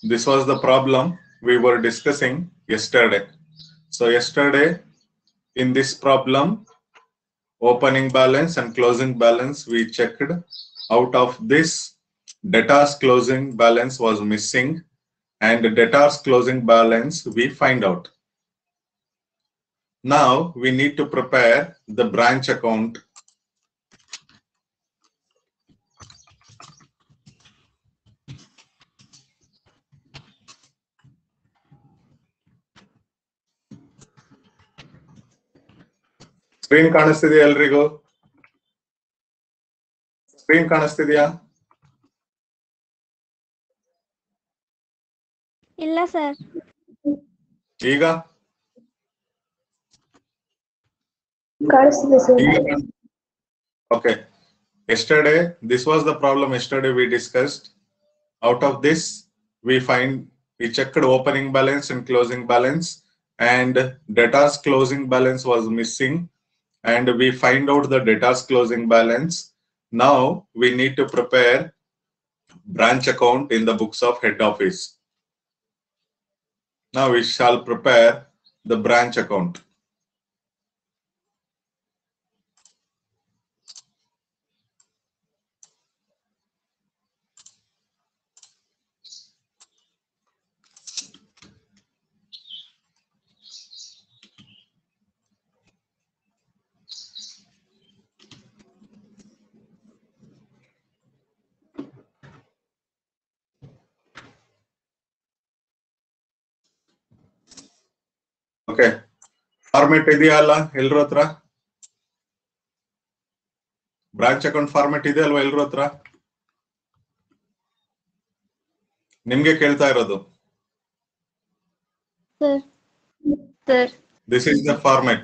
This was the problem we were discussing yesterday. So yesterday in this problem, opening balance and closing balance we checked. Out of this, debtors closing balance was missing and debtors closing balance we find out. Now we need to prepare the branch account. Screen ಕಾಣಿಸ್ತಿದೆಯಾ ಎಲ್ರಿಗೂ? Screen ಕಾಣಿಸ್ತಿದೆಯಾ? ಇಲ್ಲ sir. ಈಗ ಕಾಣಿಸ್ತಿದೆ sir. Okay. Yesterday, this was the problem yesterday we discussed. Out of this, we checked opening balance and closing balance, and debtors closing balance was missing, and we find out the debtors closing balance. Now we need to prepare branch account in the books of head office. Now we shall prepare the branch account. Okay. Format ಇದೆಯಾ ಅಲ್ಲ ಎಲ್ಲರ ಹತ್ರ? Branch account format ಇದೆ ಅಲ್ವಾ ಎಲ್ಲರ ಹತ್ರ? ನಿಮ್ಗೆ ಕೇಳ್ತಾ ಇರೋದು. Sir This is the format.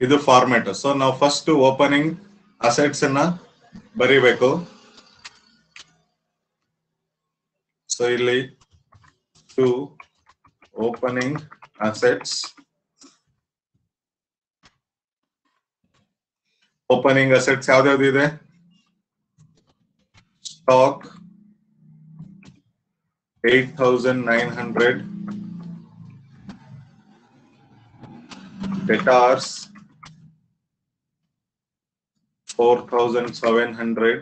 ಇದು ಫಾರ್ಮೆಟ್. ಸೊ ನಾವು ಫಸ್ಟ್ ಓಪನಿಂಗ್ ಅಸೆಟ್ಸ್ ಅನ್ನ ಬರೀಬೇಕು. ಸೊ ಇಲ್ಲಿ to opening assets. Opening assets ಯಾವ್ದು ಇದೆ? Stock 8,900, debtors 4,700,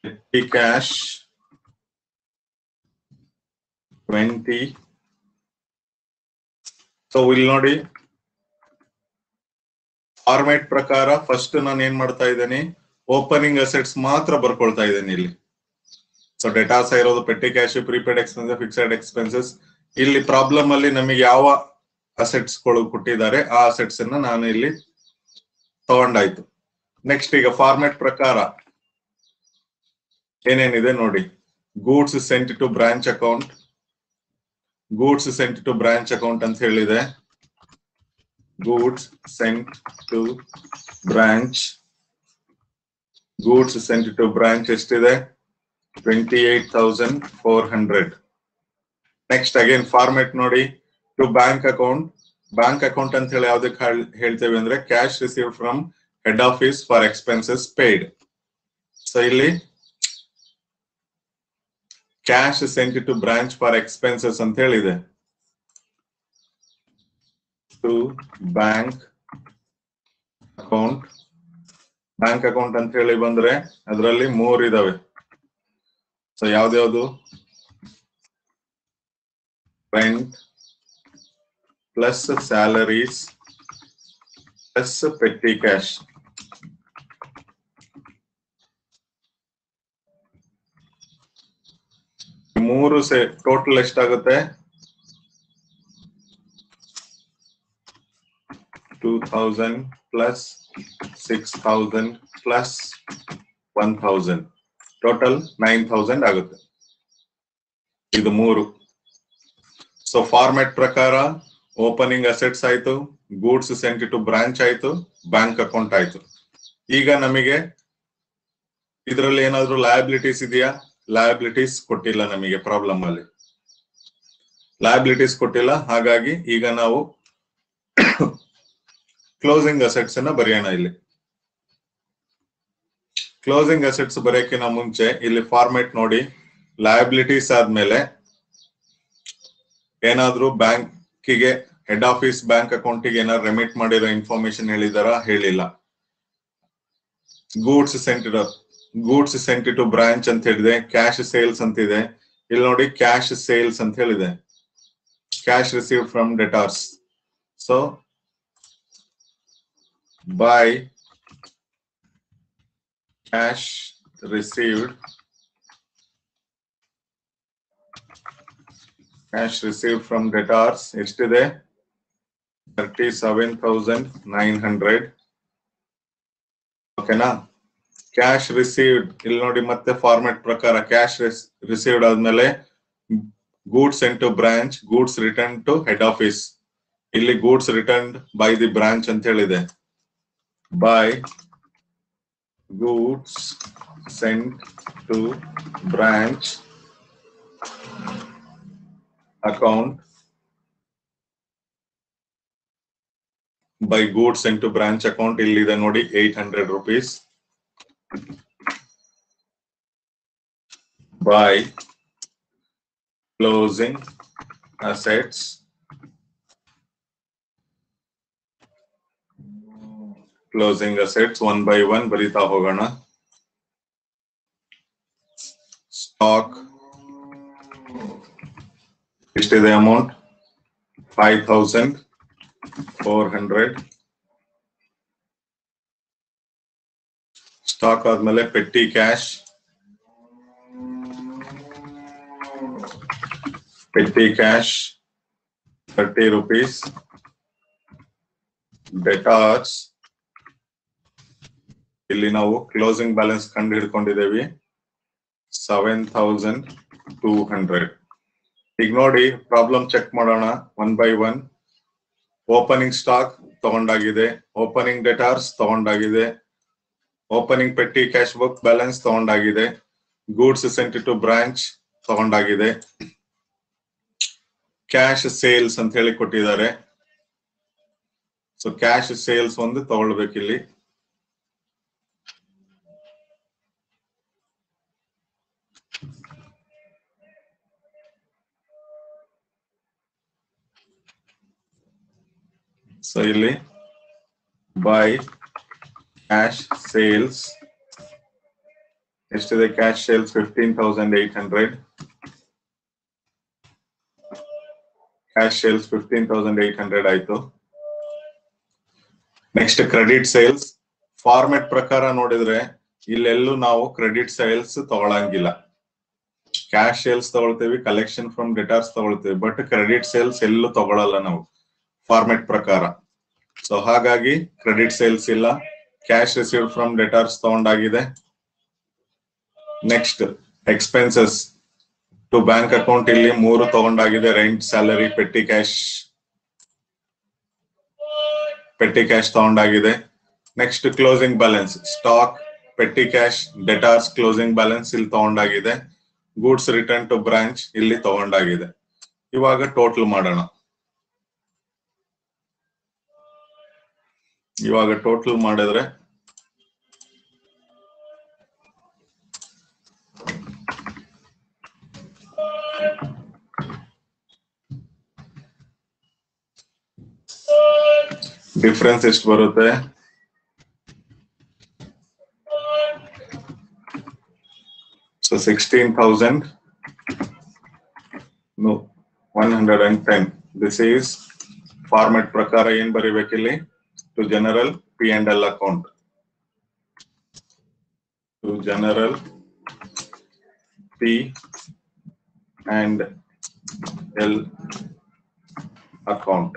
petty cash 20. So we'll ನೋಡಿ ಫಾರ್ಮೆಟ್ ಪ್ರಕಾರ ಫಸ್ಟ್ ನಾನು ಏನ್ ಮಾಡ್ತಾ ಇದ್ದೀನಿ, ಓಪನಿಂಗ್ ಅಸೆಟ್ಸ್ ಮಾತ್ರ ಬರ್ಕೊಳ್ತಾ ಇದ್ದೀನಿ ಇಲ್ಲಿ. ಸೊ ಡೆಟಾಸ್ ಇರೋದು petty cash, prepaid expenses, fixed expenses. ಇಲ್ಲಿ ಪ್ರಾಬ್ಲಮ್ ಅಲ್ಲಿ ನಮಗೆ ಯಾವ ಅಸೆಟ್ಸ್ ಗಳು ಕೊಟ್ಟಿದ್ದಾರೆ ಆ ಅಸೆಟ್ಸ್ ಅನ್ನ ನಾನು ಇಲ್ಲಿ ತಗೊಂಡಾಯ್ತು. ನೆಕ್ಸ್ಟ್ ಈಗ ಫಾರ್ಮೆಟ್ ಪ್ರಕಾರ ಏನೇನಿದೆ ನೋಡಿ. Goods sent to branch account, goods sent to branch account ಅಂತ ಹೇಳಿದೆ. Goods sent to branch, goods sent to branch ಎಷ್ಟಿದೆ? 28,400. ನೆಕ್ಸ್ಟ್ ಅಗೇನ್ ಫಾರ್ಮೆಟ್ ನೋಡಿ. To bank account, bank account ಅಂತ ಹೇಳಿ ಯಾವ್ದಕ್ಕೆ ಹೇಳ್ತೇವೆ ಅಂದ್ರೆ cash receive from head office for expenses paid. So ಇಲ್ಲಿ cash sent to branch for expenses ಅಂತ ಹೇಳಿದೆ. To bank account, bank account ಅಂತ ಹೇಳಿ ಬಂದ್ರೆ ಅದರಲ್ಲಿ 3 ಇದಾವೆ. ಸೊ ಯಾವ್ದ್ಯಾವ್ದು? Rent plus salaries plus petty cash. ಮೂರು ಟೋಟಲ್ ಎಷ್ಟಾಗುತ್ತೆ? 2,000 ಪ್ಲಸ್ 6,000 ಪ್ಲಸ್ 1,000, ಟೋಟಲ್ 9,000 ಆಗುತ್ತೆ. ಇದು 3. ಸೊ ಫಾರ್ಮೆಟ್ ಪ್ರಕಾರ ಓಪನಿಂಗ್ ಅಸೆಟ್ಸ್ ಆಯ್ತು, ಗೂಡ್ಸ್ ಸೆಂಟ್ ಟು ಬ್ರಾಂಚ್ ಆಯ್ತು, ಬ್ಯಾಂಕ್ ಅಕೌಂಟ್ ಆಯ್ತು. ಈಗ ನಮಗೆ ಇದರಲ್ಲಿ ಏನಾದ್ರು ಲಯಬಿಲಿಟೀಸ್ ಇದೆಯಾ? ಲಯಬಿಲಿಟೀಸ್ ಕೊಟ್ಟಿಲ್ಲ ನಮಗೆ ಪ್ರಾಬ್ಲಮ್ ಅಲ್ಲಿ. ಲಯಬಿಲಿಟೀಸ್ ಕೊಟ್ಟಿಲ್ಲ, ಹಾಗಾಗಿ ಈಗ ನಾವು ಕ್ಲೋಸಿಂಗ್ ಅಸೆಟ್ಸ್ ಅನ್ನ ಬರೆಯೋಣ. ಇಲ್ಲಿ ಕ್ಲೋಸಿಂಗ್ ಅಸೆಟ್ಸ್ ಬರೆಯಕ್ಕಿಂತ ಮುಂಚೆ ಇಲ್ಲಿ ಫಾರ್ಮೆಟ್ ನೋಡಿ, ಲಯಬಿಲಿಟೀಸ್ ಆದ್ಮೇಲೆ ಏನಾದ್ರೂ ಬ್ಯಾಂಕಿಗೆ ಹೆಡ್ ಆಫೀಸ್ ಬ್ಯಾಂಕ್ ಅಕೌಂಟಿಗೆ ಏನಾದ್ರು ರೆಮಿಟ್ ಮಾಡಿರೋ ಇನ್ಫಾರ್ಮೇಶನ್ ಹೇಳಿದಾರ? ಹೇಳಿಲ್ಲ. ಗೂಡ್ಸ್ ಸೆಂಟ್ ಟು ಬ್ರಾಂಚ್ ಅಂತ ಹೇಳಿದೆ, ಕ್ಯಾಶ್ ಸೇಲ್ಸ್ ಅಂತ ಇದೆ. ಇಲ್ಲಿ ನೋಡಿ ಕ್ಯಾಶ್ ಸೇಲ್ಸ್ ಅಂತ ಹೇಳಿದೆ, cash receive from debtors. So by cash received from debtors ಎಷ್ಟಿದೆ? 37,900. ಓಕೆನಾ? ಕ್ಯಾಶ್ ರಿಸೀವ್ಡ್ ಇಲ್ಲಿ ನೋಡಿ, ಮತ್ತೆ ಫಾರ್ಮೆಟ್ ಪ್ರಕಾರ ಕ್ಯಾಶ್ ರಿಸೀವ್ಡ್ ಆದ್ಮೇಲೆ goods sent to branch, goods return to head office. ಇಲ್ಲಿ goods return by the branch ಅಂತ ಹೇಳಿದೆ. By goods sent to branch account, by goods sent to branch account ಇಲ್ಲಿದೆ ನೋಡಿ 800 rupees. By closing assets one by one ಬರಿತಾ ಹೋಗೋಣ. Stock ಎಷ್ಟಿದೆ amount? 5,400. Stock ಆದ್ಮೇಲೆ petty cash 30 rupees. ಡೆಟಾರ್ಸ್ ಇಲ್ಲಿ ನಾವು ಕ್ಲೋಸಿಂಗ್ ಬ್ಯಾಲೆನ್ಸ್ ಕಂಡು ಹಿಡ್ಕೊಂಡಿದ್ದೇವೆ 7,200. ಈಗ ನೋಡಿ ಪ್ರಾಬ್ಲಮ್ ಚೆಕ್ ಮಾಡೋಣ one by one. Opening stock ತಗೊಂಡಾಗಿದೆ, ಓಪನಿಂಗ್ ಡೆಟಾರ್ಸ್ ತಗೊಂಡಾಗಿದೆ, opening petty cash book balance ತಗೊಂಡಾಗಿದೆ, ಗೂಡ್ಸ್ ಸೆಂಟ್ ಟು ಬ್ರಾಂಚ್ ತಗೊಂಡಾಗಿದೆ, ಕ್ಯಾಶ್ ಸೇಲ್ಸ್ ಅಂತ ಹೇಳಿ ಕೊಟ್ಟಿದ್ದಾರೆ. ಸೊ ಕ್ಯಾಶ್ ಸೇಲ್ಸ್ ಒಂದು ತಗೊಳ್ಬೇಕಿಲ್ಲಿ. ಸೊ ಇಲ್ಲಿ ಬೈ ಕ್ಯಾಶ್ ಸೇಲ್ಸ್ ಎಷ್ಟಿದೆ? Cash sales 15,800. ಕ್ಯಾಶ್ ಸೇಲ್ಸ್ 15,800 ಆಯ್ತು. Next credit sales. ಫಾರ್ಮೆಟ್ ಪ್ರಕಾರ ನೋಡಿದ್ರೆ ಇಲ್ಲೆಲ್ಲೂ ನಾವು ಕ್ರೆಡಿಟ್ ಸೇಲ್ಸ್ ತಗೊಳಂಗಿಲ್ಲ. ಕ್ಯಾಶ್ ಸೇಲ್ಸ್ ತಗೊಳ್ತೇವಿ, ಕಲೆಕ್ಷನ್ ಫ್ರಮ್ ಡೆಟಾರ್ಸ್ ತಗೊಳ್ತೇವಿ, ಬಟ್ ಕ್ರೆಡಿಟ್ ಸೇಲ್ಸ್ ಎಲ್ಲೂ ತಗೊಳಲ್ಲ ನಾವು ಫಾರ್ಮೆಟ್ ಪ್ರಕಾರ. ಸೊ ಹಾಗಾಗಿ ಕ್ರೆಡಿಟ್ ಸೇಲ್ಸ್ ಇಲ್ಲ. ಕ್ಯಾಶ್ ರಿಸೀವ್ಡ್ ಫ್ರಮ್ ಡೆಟಾರ್ಸ್ ತಗೊಂಡಾಗಿದೆ. Next expenses to bank account ಇಲ್ಲಿ 3 ತಗೊಂಡಾಗಿದೆ. ರೆಂಟ್, ಸ್ಯಾಲರಿ, ಪೆಟ್ಟಿ ಕ್ಯಾಶ್ ತಗೊಂಡಾಗಿದೆ. Next closing balance, stock, petty cash, debtors, closing balance ಇಲ್ಲಿ ತಗೊಂಡಾಗಿದೆ. ಗೂಡ್ಸ್ ರಿಟರ್ನ್ ಟು ಬ್ರಾಂಚ್ ಇಲ್ಲಿ ತಗೊಂಡಾಗಿದೆ. ಇವಾಗ ಟೋಟಲ್ ಮಾಡೋಣ. ಇವಾಗ ಟೋಟಲ್ ಮಾಡಿದ್ರೆ ಡಿಫರೆನ್ಸ್ ಎಷ್ಟು ಬರುತ್ತೆ? ಸೊ 16,110. ದಿಸ್ ಈಸ್ ಫಾರ್ಮೆಟ್ ಪ್ರಕಾರ ಏನ್ ಬರೀಬೇಕಿಲ್ಲಿ? To general P&L account. To general P&L account.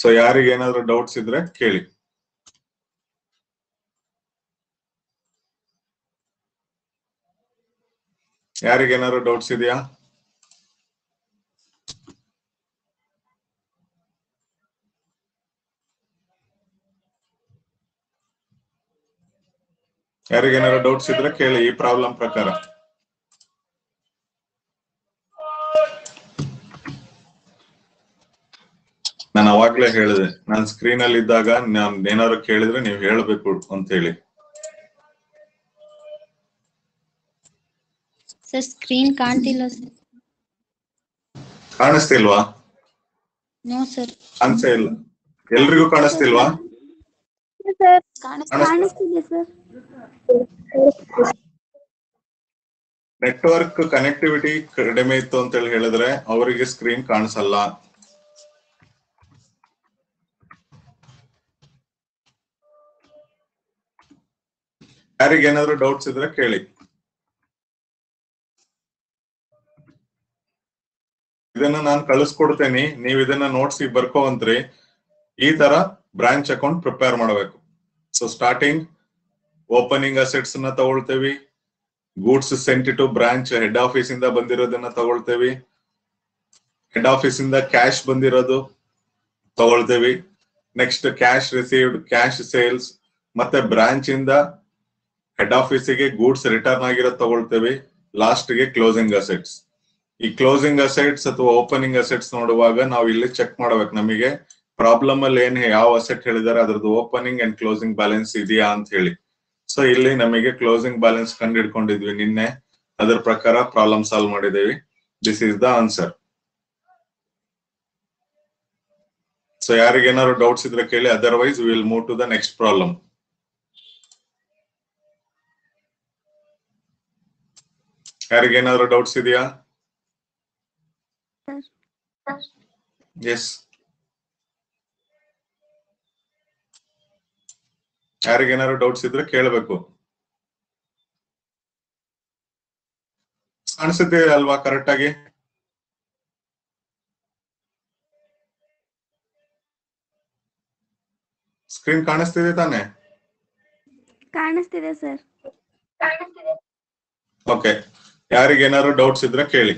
So ಯಾರಿಗೆ ಏನಾದ್ರು ಡೌಟ್ಸ್ ಇದ್ರೆ ಕೇಳಿ. ಯಾರಿಗೇನಾದ್ರು ಡೌಟ್ಸ್ ಇದೆಯಾ? ಯಾರಿಗೇನಾದ್ರು ಡೌಟ್ಸ್ ಇದ್ರೆ ಕೇಳಿ ಈ ಪ್ರಾಬ್ಲಮ್ ಪ್ರಕಾರ. ನಾನು ಅವಾಗ್ಲೇ ಹೇಳಿದೆ, ನಾನು ಸ್ಕ್ರೀನ್ ಅಲ್ಲಿ ಇದ್ದಾಗ ನಾನು ಏನಾದ್ರು ಕೇಳಿದ್ರೆ ನೀವು ಹೇಳ್ಬೇಕು ಅಂತ ಹೇಳಿ. ಸರ್ ಸ್ಕ್ರೀನ್ ಕಾಣ್ತಿಲ್ಲ ಸರ್. ಕಾಣಿಸ್ತಿಲ್ವಾ? No sir. ಕಾಣಿಸ್ತಾ ಇಲ್ಲ. ಎಲ್ರಿಗೂ ಕಾಣಿಸ್ತಿಲ್ವಾ? ಸರ್ ಕಾಣಿಸ್ತಿದೆ ಸರ್. ನೆಟ್ವರ್ಕ್ ಕನೆಕ್ಟಿವಿಟಿ ಕಡಿಮೆ ಇತ್ತು ಅಂತ ಹೇಳಿ ಹೇಳಿದ್ರೆ ಅವರಿಗೆ ಸ್ಕ್ರೀನ್ ಕಾಣಿಸಲ್ಲ. ಯಾರಿಗೇನಾದ್ರು ಡೌಟ್ಸ್ ಇದ್ರೆ ಕೇಳಿ. ಇದನ್ನ ನಾನು ಕಳಿಸ್ಕೊಡ್ತೇನೆ, ನೀವು ಇದನ್ನ ನೋಟ್ಸ್ ಬರ್ಕೋವಂತ್ರಿ. ಈ ತರ ಬ್ರಾಂಚ್ ಅಕೌಂಟ್ ಪ್ರಿಪೇರ್ ಮಾಡಬೇಕು. ಸೊ ಸ್ಟಾರ್ಟಿಂಗ್ ಓಪನಿಂಗ್ ಅಸೆಟ್ಸ್ ನ ತಗೊಳ್ತೇವಿ, goods sent to branch head office ಇಂದ ಬಂದಿರೋದನ್ನ ತಗೊಳ್ತೇವಿ, ಹೆಡ್ ಆಫೀಸ್ ಇಂದ ಕ್ಯಾಶ್ ಬಂದಿರೋದು ತಗೊಳ್ತೇವಿ, next cash received, cash sales, ಮತ್ತೆ ಬ್ರಾಂಚ್ ಇಂದ ಹೆಡ್ ಆಫೀಸಿಗೆ ಗೂಡ್ಸ್ ರಿಟರ್ನ್ ಆಗಿರೋದು ತಗೊಳ್ತೇವಿ, ಲಾಸ್ಟ್ ಗೆ ಕ್ಲೋಸಿಂಗ್ ಅಸೆಟ್ಸ್. ಈ ಕ್ಲೋಸಿಂಗ್ ಅಸೆಟ್ಸ್ ಅಥವಾ ಓಪನಿಂಗ್ ಅಸೆಟ್ಸ್ ನೋಡುವಾಗ ನಾವು ಇಲ್ಲಿ ಚೆಕ್ ಮಾಡ್ಬೇಕು, ನಮಗೆ ಪ್ರಾಬ್ಲಮ್ ಅಲ್ಲಿ ಏನ್ ಯಾವ ಅಸೆಟ್ ಹೇಳಿದಾರೆ ಅದ್ರದ್ದು ಓಪನಿಂಗ್ ಅಂಡ್ ಕ್ಲೋಸಿಂಗ್ ಬ್ಯಾಲೆನ್ಸ್ ಇದೆಯಾ ಅಂತ ಹೇಳಿ. ಸೊ ಇಲ್ಲಿ ನಮಗೆ ಕ್ಲೋಸಿಂಗ್ ಬ್ಯಾಲೆನ್ಸ್ ಕಂಡು ಹಿಡ್ಕೊಂಡಿದ್ವಿ ನಿನ್ನೆ, ಅದ್ರ ಪ್ರಕಾರ ಪ್ರಾಬ್ಲಮ್ ಸಾಲ್ವ್ ಮಾಡಿದೇವಿ. This is the answer. So ಯಾರಿಗೇನಾದ್ರು ಡೌಟ್ಸ್ ಇದ್ರೆ ಕೇಳಿ, otherwise will move to the next problem. ಯಾರಿಗೇನಾದ್ರು ಡೌಟ್ಸ್ ಇದೆಯಾ? ಎಸ್, ಯಾರಿಗೇನಾದ್ರು ಡೌಟ್ಸ್ ಇದ್ರೆ ಕೇಳಬೇಕು. ಕಾಣಿಸುತ್ತೆ ಅಲ್ವಾ ಕರೆಕ್ಟ್ ಆಗಿ? ಸ್ಕ್ರೀನ್ ಕಾಣಿಸ್ತಿದೆ ತಾನೆ? ಕಾಣಿಸ್ತಿದೆ ಸರ್. ಓಕೆ, ಯಾರಿಗೇನಾದ್ರು ಡೌಟ್ಸ್ ಇದ್ರೆ ಕೇಳಿ.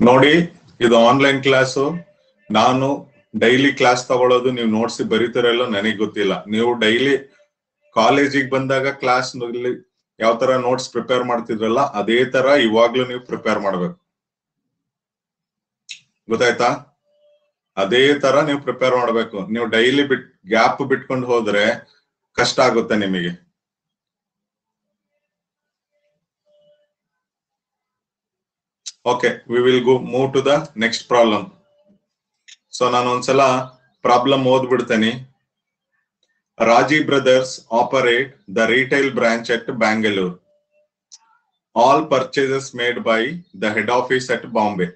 ನೋಡಿ, ಇದು ಆನ್ಲೈನ್ ಕ್ಲಾಸು. ನಾನು ಡೈಲಿ ಕ್ಲಾಸ್ ತಗೊಳ್ಳೋದು, ನೀವು ನೋಟ್ಸ್ ಬರೀತಿರಲ್ಲ ನನಗೆ ಗೊತ್ತಿಲ್ಲ. ನೀವು ಡೈಲಿ ಕಾಲೇಜಿಗೆ ಬಂದಾಗ ಕ್ಲಾಸ್ ಯಾವ ತರ ನೋಟ್ಸ್ ಪ್ರಿಪೇರ್ ಮಾಡ್ತಿದ್ರಲ್ಲ ಅದೇ ತರ ಇವಾಗ್ಲೂ ನೀವು ಪ್ರಿಪೇರ್ ಮಾಡ್ಬೇಕು. ಗೊತ್ತಾಯ್ತಾ? ಅದೇ ತರ ನೀವು ಪ್ರಿಪೇರ್ ಮಾಡ್ಬೇಕು. ನೀವು ಡೈಲಿ ಗ್ಯಾಪ್ ಬಿಟ್ಕೊಂಡು ಹೋದ್ರೆ ಕಷ್ಟ ಆಗುತ್ತೆ ನಿಮಗೆ. Okay, we will move to the next problem. So ನಾನು ಒಂದ್ಸಲ ಪ್ರಾಬ್ಲಮ್ ಓದ್ಬಿಡ್ತೇನೆ. Raji Brothers operate the retail branch at Bangalore. All purchases made by the head office at Bombay.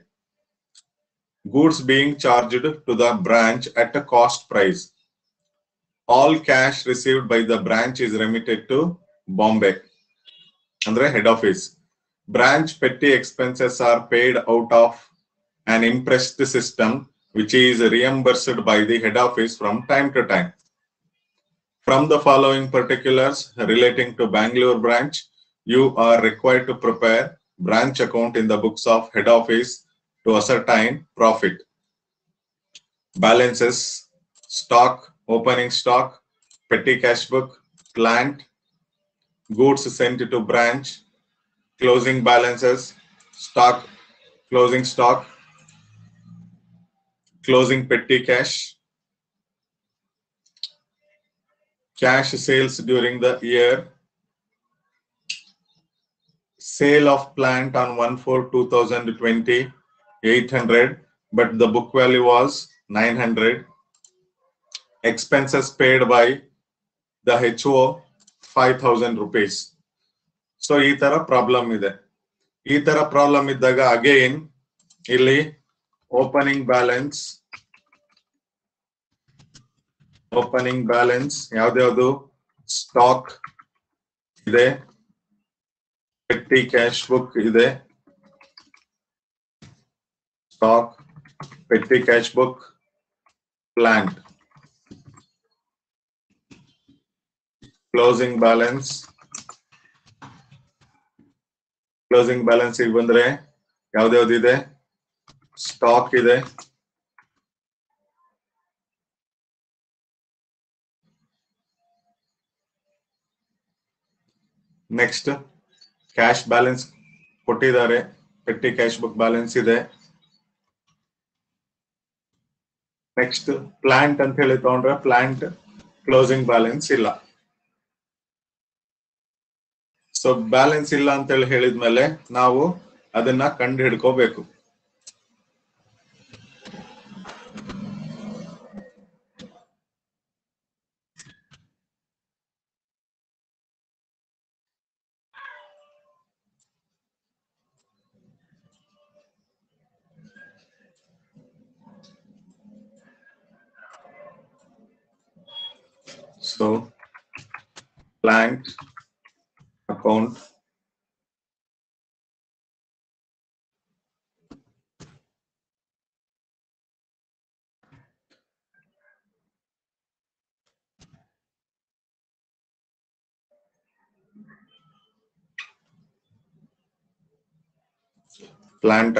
Goods being charged to the branch at a cost price. All cash received by the branch is remitted to Bombay, andre head office. Branch petty expenses are paid out of an impressed system which is reimbursed by the head office from time to time. From the following particulars relating to Bangalore branch, you are required to prepare branch account in the books of head office to ascertain profit. Balances: stock, opening stock, petty cash book, plant, goods sent to branch, closing balances, stock, closing stock, closing petty cash, cash sales during the year, sale of plant on 1/4/2020 800, but the book value was 900. Expenses paid by the HO 5,000 rupees. So ಈ ತರ problem ಇದೆ. ಈ ತರ problem ಇದ್ದಾಗ again ಇಲ್ಲಿ opening balance ಯಾವ್ದ್ಯಾವ್ದು? Stock ಇದೆ, ಪೆಟ್ಟಿ cash book ಇದೆ, stock, petty cash book, plant. Closing balance ಗೆ ಬಂದ್ರೆ ಯಾವ್ದ್ಯಾವ್ದಿದೆ? ಸ್ಟಾಕ್ ಇದೆ, ನೆಕ್ಸ್ಟ್ ಕ್ಯಾಶ್ ಬ್ಯಾಲೆನ್ಸ್ ಕೊಟ್ಟಿದ್ದಾರೆ, ಪೆಟ್ಟಿ ಕ್ಯಾಶ್ ಬುಕ್ ಬ್ಯಾಲೆನ್ಸ್ ಇದೆ. ನೆಕ್ಸ್ಟ್ ಪ್ಲಾಂಟ್ ಅಂತ ಹೇಳಿ ತಗೊಂಡ್ರೆ ಪ್ಲಾಂಟ್ ಕ್ಲೋಸಿಂಗ್ ಬ್ಯಾಲೆನ್ಸ್ ಇಲ್ಲ. ಸೊ ಬ್ಯಾಲೆನ್ಸ್ ಇಲ್ಲ ಅಂತ ಹೇಳಿ ಹೇಳಿದ್ಮೇಲೆ ನಾವು ಅದನ್ನ ಕಂಡು ಹಿಡ್ಕೋಬೇಕು. So plant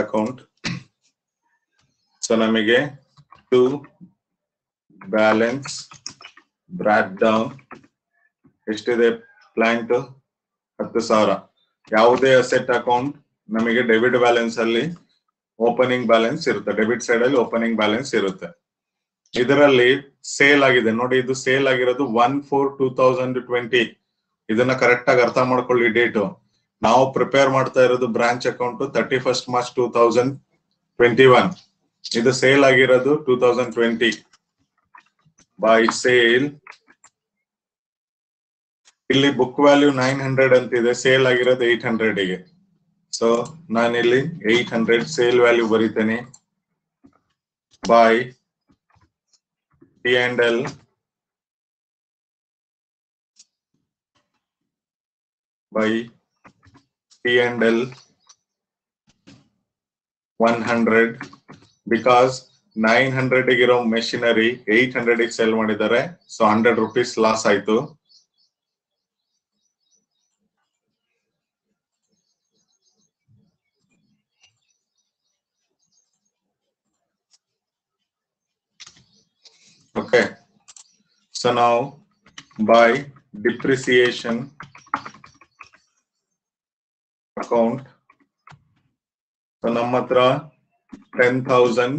account ಸೊ ನಮಗೆ ಟು ಬ್ಯಾಲೆನ್ಸ್ ಬ್ರಾಟ್ ಡೌನ್ ಎಷ್ಟಿದೆ? ಪ್ಲಾಂಟ್ 10,000. ಯಾವುದೇ ಅಸೆಟ್ ಅಕೌಂಟ್ ನಮಗೆ ಡೆಬಿಟ್ ಬ್ಯಾಲೆನ್ಸ್ ಅಲ್ಲಿ ಓಪನಿಂಗ್ ಬ್ಯಾಲೆನ್ಸ್ ಇರುತ್ತೆ, ಡೆಬಿಟ್ ಸೈಡ್ ಅಲ್ಲಿ ಓಪನಿಂಗ್ ಬ್ಯಾಲೆನ್ಸ್ ಇರುತ್ತೆ. ಇದರಲ್ಲಿ ಸೇಲ್ ಆಗಿದೆ ನೋಡಿ, ಇದು ಸೇಲ್ ಆಗಿರೋದು 1/4/2020. ಇದನ್ನ ಕರೆಕ್ಟ್ ಆಗಿ ಅರ್ಥ ಮಾಡ್ಕೊಳ್ಳಿ. ಡೇಟು ನಾವು ಪ್ರಿಪೇರ್ ಮಾಡ್ತಾ ಇರೋದು ಬ್ರಾಂಚ್ ಅಕೌಂಟ್ 31st March 2021. ಇದು ಸೇಲ್ ಆಗಿರೋದು 2020. ಬೈ ಸೇಲ್ ಇಲ್ಲಿ ಬುಕ್ ವ್ಯಾಲ್ಯೂ 900 ಅಂತಿದೆ, ಸೇಲ್ ಆಗಿರೋದು 800 ಗೆ. ಸೊ ನಾನಿಲ್ಲಿ 800 ಸೇಲ್ ವ್ಯಾಲ್ಯೂ ಬರೀತೇನೆ. By P&L by P&L 100 because 900 ಇರೋ ಮೆಷಿನರಿ 800 ಗೆ ಸೇಲ್ ಮಾಡಿದ್ದಾರೆ. ಸೊ 100 rupees ಲಾಸ್ ಆಯ್ತು. Okay, so now by depreciation account, so ನಮ್ಮ ಹತ್ರ 10,000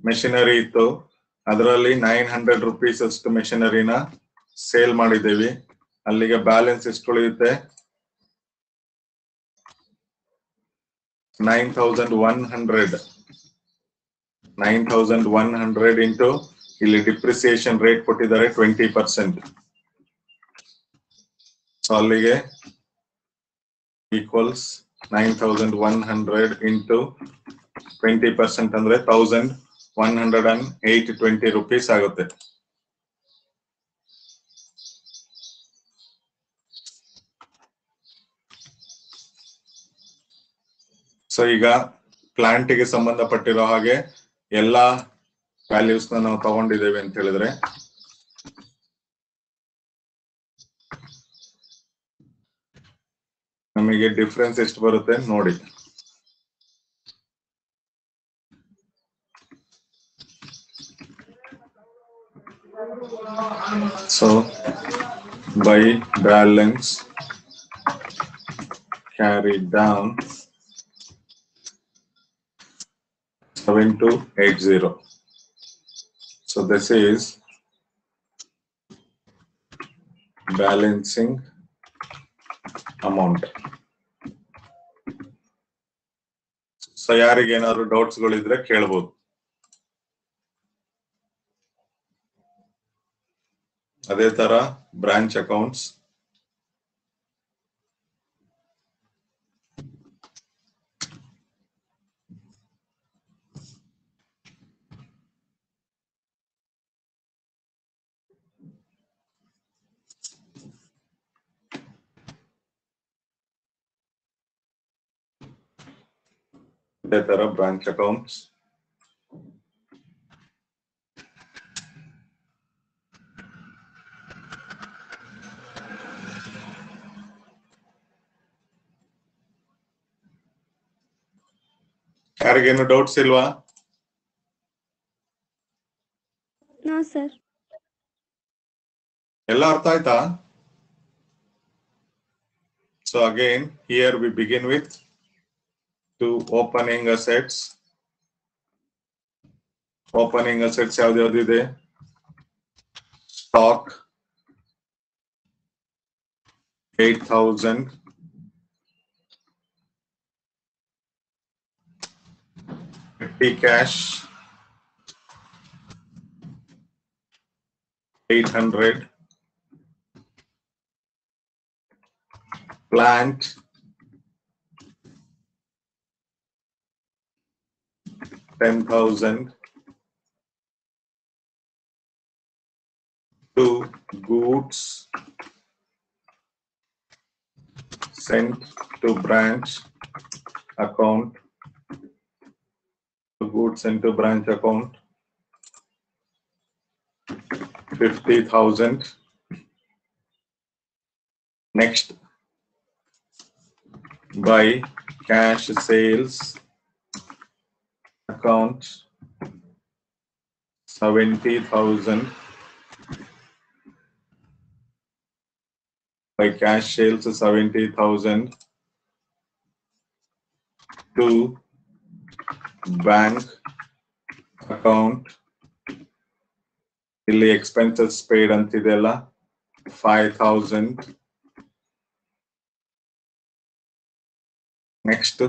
ಮೆಷಿನರಿ ಇತ್ತು, ಅದರಲ್ಲಿ 900 rupees ಅಷ್ಟು ಮೆಷಿನರಿನ ಸೇಲ್ ಮಾಡಿದ್ದೇವೆ. ಅಲ್ಲಿಗೆ ಬ್ಯಾಲೆನ್ಸ್ ಎಷ್ಟು ಉಳಿಯುತ್ತೆ? 9,100 ಇಂಟು ಇಲ್ಲಿ ಡಿಪ್ರಿಸಿಯೇಷನ್ ರೇಟ್ ಕೊಟ್ಟಿದ್ದಾರೆ 20%. ಸೊ ಅಲ್ಲಿಗೆ ಈಕ್ವಲ್ಸ್ 9,100 ಇಂಟು 20% ಅಂದ್ರೆ 1,108.20 rupees ಆಗುತ್ತೆ. ಸೊ ಈಗ ಪ್ಲಾಂಟ್ ಗೆ ಸಂಬಂಧಪಟ್ಟಿರೋ ಹಾಗೆ ಎಲ್ಲಾ ವ್ಯಾಲ್ಯೂಸ್ ನಾವು ತಗೊಂಡಿದ್ದೇವೆ ಅಂತ ಹೇಳಿದ್ರೆ ನಮಗೆ ಡಿಫರೆನ್ಸ್ ಎಷ್ಟು ಬರುತ್ತೆ ನೋಡಿ. So by balance carried down 7280. So this is balancing amount. So ಯಾರಿಗೆ ಏನಾದ್ರು ಡೌಟ್ಸ್ ಗಳಿದ್ರೆ ಕೇಳಬಹುದು. ಅದೇ ತರ ಬ್ರಾಂಚ್ ಅಕೌಂಟ್ಸ್ branch accounts. ಯಾರಿಗೇನು ಡೌಟ್ಸ್ ಇಲ್ವಾ? No sir. ಎಲ್ಲ ಅರ್ಥ ಆಯ್ತಾ? So again, here we begin with two opening assets. Opening assets ಯಾವ್ದ್ಯಾವ್ದಿದೆ? Stock 8,000. Petty cash 800. Plant 10,000. Two goods sent to branch account. Two goods sent to branch account 50,000. Next, by cash sales account 70,000. By cash sales 70,000 to bank account. ಇಲ್ಲಿ expenses paid ಅಂತಿದೆಲ್ಲ 5,000. Next,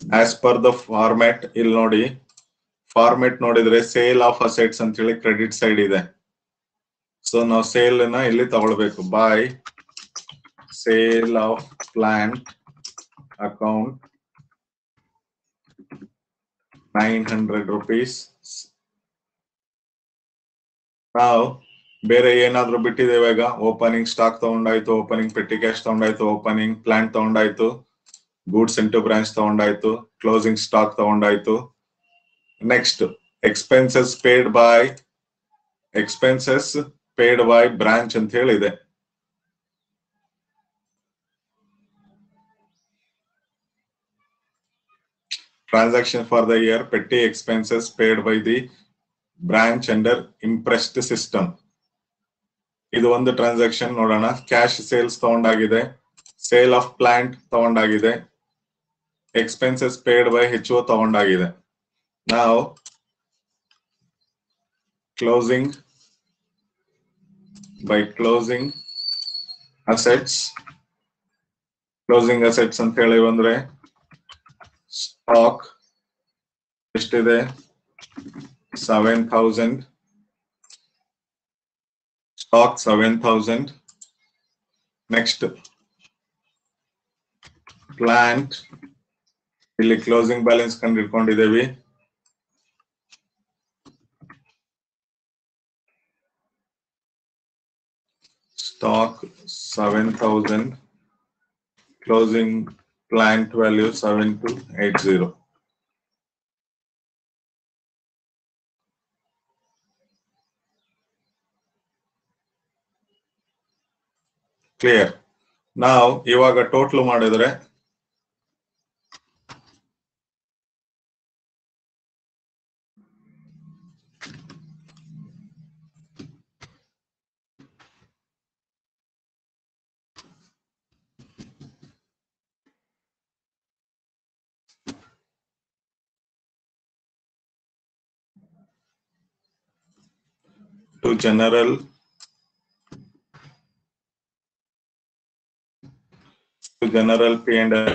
as per the format, ಇಲ್ಲಿ ನೋಡಿ format ನೋಡಿದ್ರೆ sale of assets ಅಂತ ಹೇಳಿ credit side ಇದೆ. So ನಾವು sale ನ ಇಲ್ಲಿ ತಗೊಳ್ಬೇಕು. By sale of plant account 900 rupees. ನಾವು ಬೇರೆ ಏನಾದ್ರು ಬಿಟ್ಟಿದ್ದೇವೆ ಈಗ? ಓಪನಿಂಗ್ ಸ್ಟಾಕ್ ತಗೊಂಡಾಯ್ತು, ಓಪನಿಂಗ್ ಪೆಟ್ಟಿ ಕ್ಯಾಶ್ ತಗೊಂಡಾಯ್ತು, ಓಪನಿಂಗ್ ಪ್ಲಾಂಟ್ ತಗೊಂಡಾಯ್ತು, ಗೂಡ್ಸ್ ಇಂಟು ಬ್ರಾಂಚ್ ತಗೊಂಡಾಯ್ತು, ಕ್ಲೋಸಿಂಗ್ ಸ್ಟಾಕ್ ತಗೊಂಡಾಯ್ತು. Next expenses paid by branch ಅಂತ ಹೇಳಿದೆ. Transaction for the year petty expenses paid by the branch under imprest system. ಇದು ಒಂದು ಟ್ರಾನ್ಸಾಕ್ಷನ್ ನೋಡೋಣ. ಕ್ಯಾಶ್ ಸೇಲ್ಸ್ ತಗೊಂಡಾಗಿದೆ, ಸೇಲ್ ಆಫ್ ಪ್ಲಾಂಟ್ ತಗೊಂಡಾಗಿದೆ, ಎಕ್ಸ್ಪೆನ್ಸಸ್ ಪೇಡ್ ಬೈ HO ತಗೊಂಡಾಗಿದೆ. ನಾವು ಕ್ಲೋಸಿಂಗ್ ಬೈ ಕ್ಲೋಸಿಂಗ್ ಅಸೆಟ್ಸ್ ಅಂತ ಹೇಳಿ ಬಂದ್ರೆ ಸ್ಟಾಕ್ ಎಷ್ಟಿದೆ? 7,000. ಸ್ಟಾಕ್ 7,000. ನೆಕ್ಸ್ಟ್ ಪ್ಲಾಂಟ್, ಇಲ್ಲಿ ಕ್ಲೋಸಿಂಗ್ ಬ್ಯಾಲೆನ್ಸ್ ಕಂಡಿಡ್ಕೊಂಡಿದ್ದೇವೆ. Stock 7,000, closing plant value 7,280. Clear? ನಾವು ಇವಾಗ ಟೋಟಲ್ ಮಾಡಿದ್ರೆ to general P&L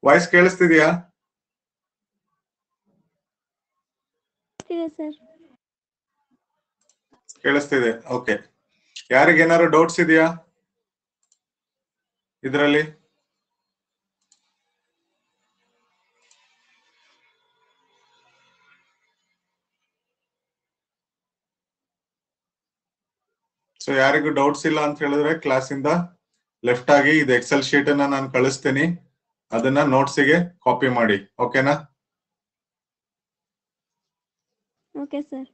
ವಾಯ್ಸ್ ಕೇಳಿಸ್ತಿದ್ಯಾ? ಇದೆ ಸರ್. ಕೇಳಿಸ್ತಿದೆ. ಓಕೆ. ಯಾರಿಗೇನಾದ್ರು ಡೌಟ್ಸ್ ಇದೆಯಾ ಇದರಲ್ಲಿ? ಸೊ ಯಾರಿಗೂ ಡೌಟ್ಸ್ ಇಲ್ಲ ಅಂತ ಹೇಳಿದ್ರೆ ಕ್ಲಾಸ್ ಇಂದ ಲೆಫ್ಟ್ ಆಗಿ ಇದು ಎಕ್ಸೆಲ್ ಶೀಟ್ ಅನ್ನ ನಾನು ಕಳಿಸ್ತೀನಿ, ಅದನ್ನ ನೋಟ್ಸಿಗೆ ಕಾಪಿ ಮಾಡಿ. ಓಕೆನಾ? Okay sir.